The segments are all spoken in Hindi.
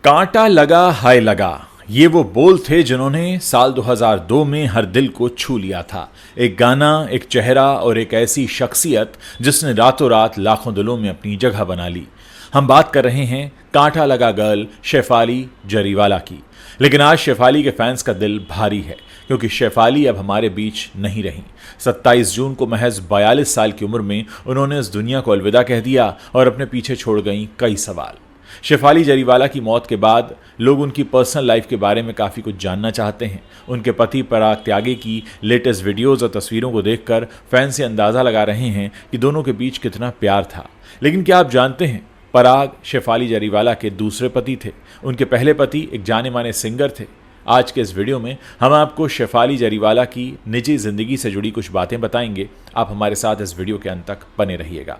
कांटा लगा हाय लगा, ये वो बोल थे जिन्होंने साल 2002 में हर दिल को छू लिया था। एक गाना, एक चेहरा और एक ऐसी शख्सियत जिसने रातों रात लाखों दिलों में अपनी जगह बना ली। हम बात कर रहे हैं कांटा लगा गर्ल शेफाली जरीवाला की। लेकिन आज शेफाली के फैंस का दिल भारी है क्योंकि शेफाली अब हमारे बीच नहीं रही। 27 जून को महज 42 साल की उम्र में उन्होंने इस दुनिया को अलविदा कह दिया और अपने पीछे छोड़ गई कई सवाल। शेफाली जरीवाला की मौत के बाद लोग उनकी पर्सनल लाइफ के बारे में काफ़ी कुछ जानना चाहते हैं। उनके पति पराग त्यागी की लेटेस्ट वीडियोज़ और तस्वीरों को देखकर फैंस से अंदाज़ा लगा रहे हैं कि दोनों के बीच कितना प्यार था। लेकिन क्या आप जानते हैं, पराग शेफाली जरीवाला के दूसरे पति थे। उनके पहले पति एक जाने माने सिंगर थे। आज के इस वीडियो में हम आपको शेफाली जरीवाला की निजी जिंदगी से जुड़ी कुछ बातें बताएंगे। आप हमारे साथ इस वीडियो के अंत तक बने रहिएगा।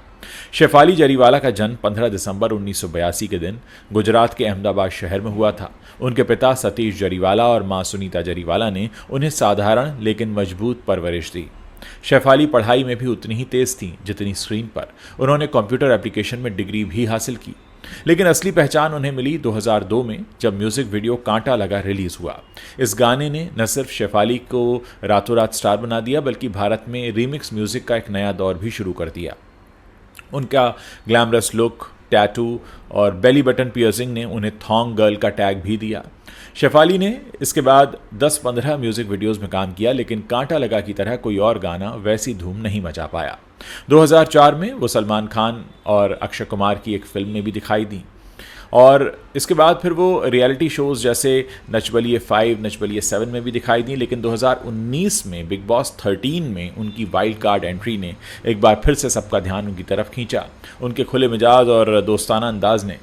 शेफाली जरीवाला का जन्म 15 दिसंबर 1982 के दिन गुजरात के अहमदाबाद शहर में हुआ था। उनके पिता सतीश जरीवाला और मां सुनीता जरीवाला ने उन्हें साधारण लेकिन मजबूत परवरिश दी। शेफाली पढ़ाई में भी उतनी ही तेज थीं जितनी स्क्रीन पर। उन्होंने कंप्यूटर एप्लीकेशन में डिग्री भी हासिल की। लेकिन असली पहचान उन्हें मिली 2002 में जब म्यूजिक वीडियो कांटा लगा रिलीज हुआ। इस गाने ने न सिर्फ शेफाली को रातों रात स्टार बना दिया बल्कि भारत में रीमिक्स म्यूजिक का एक नया दौर भी शुरू कर दिया। उनका ग्लैमरस लुक, टैटू और बेली बटन पियर्सिंग ने उन्हें थॉन्ग गर्ल का टैग भी दिया। शेफाली ने इसके बाद 10-15 म्यूजिक वीडियोस में काम किया, लेकिन कांटा लगा की तरह कोई और गाना वैसी धूम नहीं मचा पाया। 2004 में वो सलमान खान और अक्षय कुमार की एक फिल्म में भी दिखाई दी और इसके बाद फिर वो रियलिटी शोज़ जैसे नच बलिए 5, नच बलिए 7 में भी दिखाई दी। लेकिन 2019 में बिग बॉस 13 में उनकी वाइल्ड कार्ड एंट्री ने एक बार फिर से सबका ध्यान उनकी तरफ खींचा। उनके खुले मिजाज और दोस्ताना अंदाज ने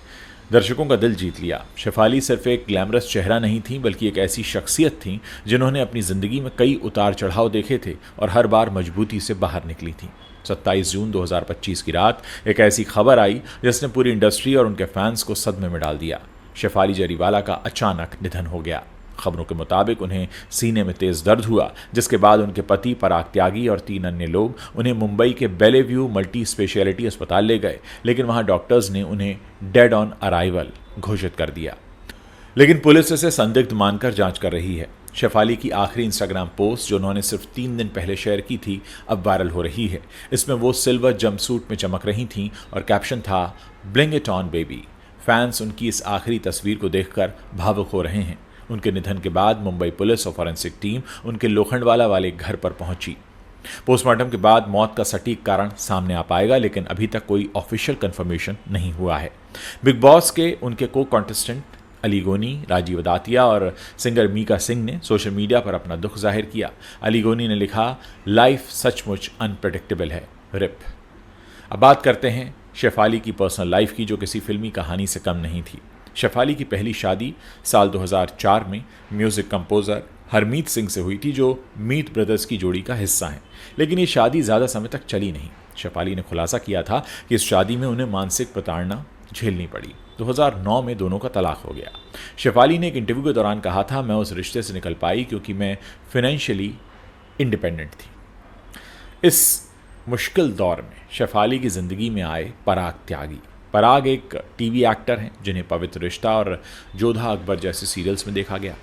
दर्शकों का दिल जीत लिया। शेफाली सिर्फ एक ग्लैमरस चेहरा नहीं थी बल्कि एक ऐसी शख्सियत थी जिन्होंने अपनी ज़िंदगी में कई उतार चढ़ाव देखे थे और हर बार मजबूती से बाहर निकली थी। 27 जून 2025 की रात एक ऐसी खबर आई जिसने पूरी इंडस्ट्री और उनके फैंस को सदमे में डाल दिया। शेफाली जरीवाला का अचानक निधन हो गया। खबरों के मुताबिक उन्हें सीने में तेज दर्द हुआ, जिसके बाद उनके पति पराग त्यागी और 3 अन्य लोग उन्हें मुंबई के बेलेव्यू मल्टी स्पेशलिटी अस्पताल ले गए, लेकिन वहां डॉक्टर्स ने उन्हें डेड ऑन अराइवल घोषित कर दिया। लेकिन पुलिस इसे संदिग्ध मानकर जांच कर रही है। शेफाली की आखिरी इंस्टाग्राम पोस्ट जो उन्होंने सिर्फ 3 दिन पहले शेयर की थी अब वायरल हो रही है। इसमें वो सिल्वर जंपसूट में चमक रही थीं और कैप्शन था bring it on baby. Fans उनकी इस आखिरी तस्वीर को देखकर भावुक हो रहे हैं। उनके निधन के बाद मुंबई पुलिस और फॉरेंसिक टीम उनके लोखंडवाला वाले घर पर पहुंची। पोस्टमार्टम के बाद मौत का सटीक कारण सामने आ पाएगा, लेकिन अभी तक कोई ऑफिशियल कंफर्मेशन नहीं हुआ है। बिग बॉस के उनके को कॉन्टेस्टेंट अली गोनी, राजीव दातिया और सिंगर मीका सिंह ने सोशल मीडिया पर अपना दुख जाहिर किया। अली गोनी ने लिखा, लाइफ सचमुच अनप्रेडिक्टेबल है, रिप। अब बात करते हैं शेफाली की पर्सनल लाइफ की, जो किसी फिल्मी कहानी से कम नहीं थी। शेफाली की पहली शादी साल 2004 में म्यूजिक कंपोजर हरमीत सिंह से हुई थी, जो मीत ब्रदर्स की जोड़ी का हिस्सा हैं। लेकिन ये शादी ज़्यादा समय तक चली नहीं। शेफाली ने खुलासा किया था कि इस शादी में उन्हें मानसिक प्रताड़ना झेलनी पड़ी। 2009 में दोनों का तलाक हो गया। शेफाली ने एक इंटरव्यू के दौरान कहा था, मैं उस रिश्ते से निकल पाई क्योंकि मैं फाइनेंशियली इंडिपेंडेंट थी। इस मुश्किल दौर में शेफाली की ज़िंदगी में आए पराग त्यागी। पराग एक टीवी एक्टर हैं जिन्हें पवित्र रिश्ता और जोधा अकबर जैसे सीरियल्स में देखा गया।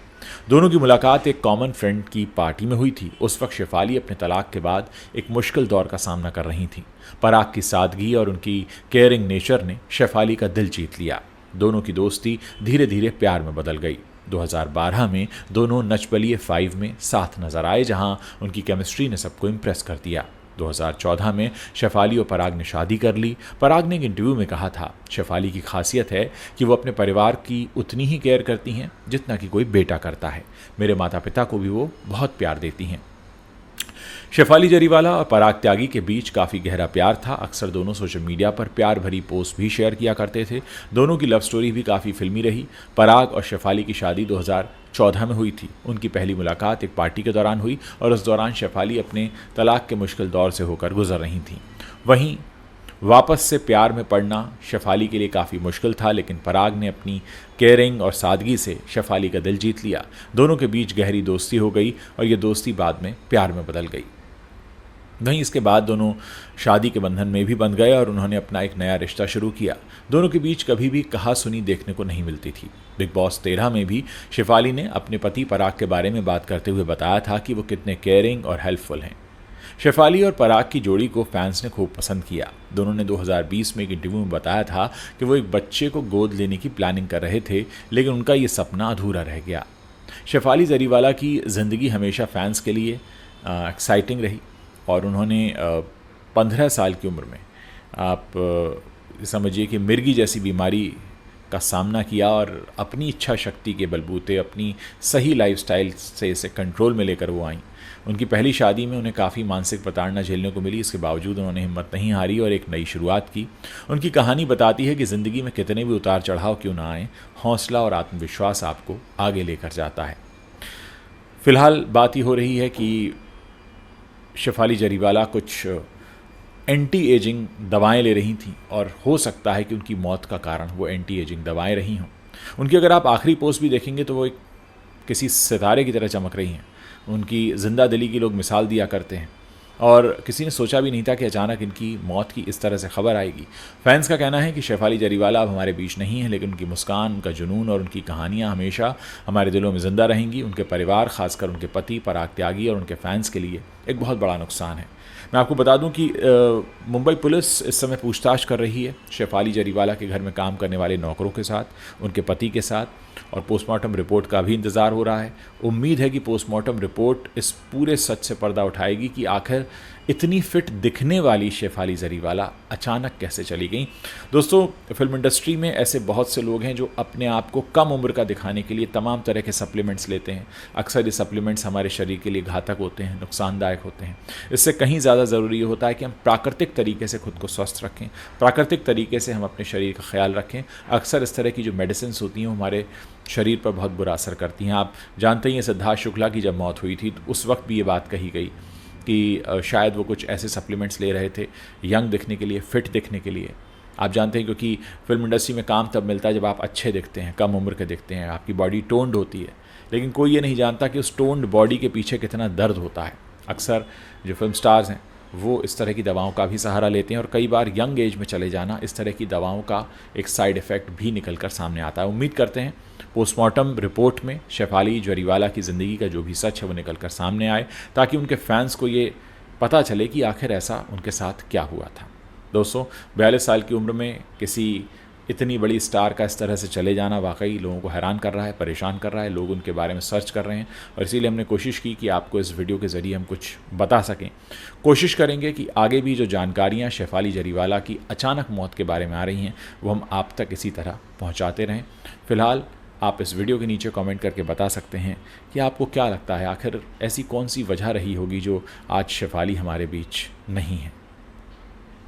दोनों की मुलाकात एक कॉमन फ्रेंड की पार्टी में हुई थी। उस वक्त शेफाली अपने तलाक के बाद एक मुश्किल दौर का सामना कर रही थीं। पराग की सादगी और उनकी केयरिंग नेचर ने शेफाली का दिल जीत लिया। दोनों की दोस्ती धीरे धीरे प्यार में बदल गई। 2012 में दोनों नच बलिए 5 में साथ नजर आए, जहां उनकी केमिस्ट्री ने सबको इम्प्रेस कर दिया। 2014 में शेफाली और पराग ने शादी कर ली। पराग ने एक इंटरव्यू में कहा था, शेफाली की खासियत है कि वो अपने परिवार की उतनी ही केयर करती हैं जितना कि कोई बेटा करता है। मेरे माता पिता को भी वो बहुत प्यार देती हैं। शेफाली जरीवाला और पराग त्यागी के बीच काफ़ी गहरा प्यार था। अक्सर दोनों सोशल मीडिया पर प्यार भरी पोस्ट भी शेयर किया करते थे। दोनों की लव स्टोरी भी काफ़ी फिल्मी रही। पराग और शेफाली की शादी 2014 में हुई थी। उनकी पहली मुलाकात एक पार्टी के दौरान हुई और उस दौरान शेफाली अपने तलाक के मुश्किल दौर से होकर गुजर रही थीं। वहीं वापस से प्यार में पड़ना शेफाली के लिए काफ़ी मुश्किल था, लेकिन पराग ने अपनी केयरिंग और सादगी से शेफाली का दिल जीत लिया। दोनों के बीच गहरी दोस्ती हो गई और ये दोस्ती बाद में प्यार में बदल गई। वहीं इसके बाद दोनों शादी के बंधन में भी बंध गए और उन्होंने अपना एक नया रिश्ता शुरू किया। दोनों के बीच कभी भी कहा सुनी देखने को नहीं मिलती थी। बिग बॉस 13 में भी शेफाली ने अपने पति पराग के बारे में बात करते हुए बताया था कि वो कितने केयरिंग और हेल्पफुल हैं। शेफाली और पराग की जोड़ी को फैंस ने खूब पसंद किया। दोनों ने 2020 में एक इंटरव्यू में बताया था कि वो एक बच्चे को गोद लेने की प्लानिंग कर रहे थे, लेकिन उनका ये सपना अधूरा रह गया। शेफाली जरीवाला की ज़िंदगी हमेशा फैंस के लिए एक्साइटिंग रही और उन्होंने 15 साल की उम्र में आप समझिए कि मिर्गी जैसी बीमारी का सामना किया और अपनी इच्छा शक्ति के बलबूते अपनी सही लाइफस्टाइल से इसे कंट्रोल में लेकर वो आईं। उनकी पहली शादी में उन्हें काफ़ी मानसिक प्रताड़ना झेलने को मिली। इसके बावजूद उन्होंने हिम्मत नहीं हारी और एक नई शुरुआत की। उनकी कहानी बताती है कि ज़िंदगी में कितने भी उतार चढ़ाव क्यों ना आए, हौसला और आत्मविश्वास आपको आगे लेकर जाता है। फिलहाल बात ये हो रही है कि शेफाली जरीवाला कुछ एंटी एजिंग दवाएं ले रही थीं और हो सकता है कि उनकी मौत का कारण वो एंटी एजिंग दवाएं रही हों। उनकी अगर आप आखिरी पोस्ट भी देखेंगे तो वो एक किसी सितारे की तरह चमक रही हैं। उनकी जिंदा दिली की लोग मिसाल दिया करते हैं और किसी ने सोचा भी नहीं था कि अचानक इनकी मौत की इस तरह से खबर आएगी। फैंस का कहना है कि शेफाली जरीवाला अब हमारे बीच नहीं है, लेकिन उनकी मुस्कान, उनका जुनून और उनकी कहानियाँ हमेशा हमारे दिलों में ज़िंदा रहेंगी। उनके परिवार, खासकर उनके पति पराग त्यागी और उनके फैंस के लिए एक बहुत बड़ा नुकसान है। मैं आपको बता दूं कि मुंबई पुलिस इस समय पूछताछ कर रही है शेफाली जरीवाला के घर में काम करने वाले नौकरों के साथ, उनके पति के साथ, और पोस्टमार्टम रिपोर्ट का भी इंतज़ार हो रहा है। उम्मीद है कि पोस्टमार्टम रिपोर्ट इस पूरे सच से पर्दा उठाएगी कि आखिर इतनी फिट दिखने वाली शेफाली जरीवाला अचानक कैसे चली गई। दोस्तों, फिल्म इंडस्ट्री में ऐसे बहुत से लोग हैं जो अपने आप को कम उम्र का दिखाने के लिए तमाम तरह के सप्लीमेंट्स लेते हैं। अक्सर ये सप्लीमेंट्स हमारे शरीर के लिए घातक होते हैं, नुकसानदायक होते हैं। इससे कहीं ज़्यादा ज़रूरी होता है कि हम प्राकृतिक तरीके से खुद को स्वस्थ रखें, प्राकृतिक तरीके से हम अपने शरीर का ख्याल रखें। अक्सर इस तरह की जो मेडिसिन्स होती हैं वो हमारे शरीर पर बहुत बुरा असर करती हैं। आप जानते ही हैं सिद्धार्थ शुक्ला की जब मौत हुई थी तो उस वक्त भी ये बात कही गई कि शायद वो कुछ ऐसे सप्लीमेंट्स ले रहे थे यंग दिखने के लिए, फिट दिखने के लिए। आप जानते हैं क्योंकि फिल्म इंडस्ट्री में काम तब मिलता है जब आप अच्छे दिखते हैं, कम उम्र के दिखते हैं, आपकी बॉडी टोन्ड होती है। लेकिन कोई ये नहीं जानता कि उस टोन्ड बॉडी के पीछे कितना दर्द होता है। अक्सर जो फिल्म स्टार्स हैं वो इस तरह की दवाओं का भी सहारा लेते हैं और कई बार यंग एज में चले जाना इस तरह की दवाओं का एक साइड इफ़ेक्ट भी निकल कर सामने आता है। उम्मीद करते हैं पोस्टमार्टम रिपोर्ट में शेफाली जरीवाला की ज़िंदगी का जो भी सच है वो निकल कर सामने आए, ताकि उनके फैंस को ये पता चले कि आखिर ऐसा उनके साथ क्या हुआ था। दोस्तों, 42 साल की उम्र में किसी इतनी बड़ी स्टार का इस तरह से चले जाना वाकई लोगों को हैरान कर रहा है, परेशान कर रहा है। लोग उनके बारे में सर्च कर रहे हैं और इसीलिए हमने कोशिश की कि आपको इस वीडियो के ज़रिए हम कुछ बता सकें। कोशिश करेंगे कि आगे भी जो जानकारियाँ शेफाली जरीवाला की अचानक मौत के बारे में आ रही हैं वो हम आप तक इसी तरह पहुँचाते रहें। फ़िलहाल आप इस वीडियो के नीचे कमेंट करके बता सकते हैं कि आपको क्या लगता है, आखिर ऐसी कौन सी वजह रही होगी जो आज शेफाली हमारे बीच नहीं है।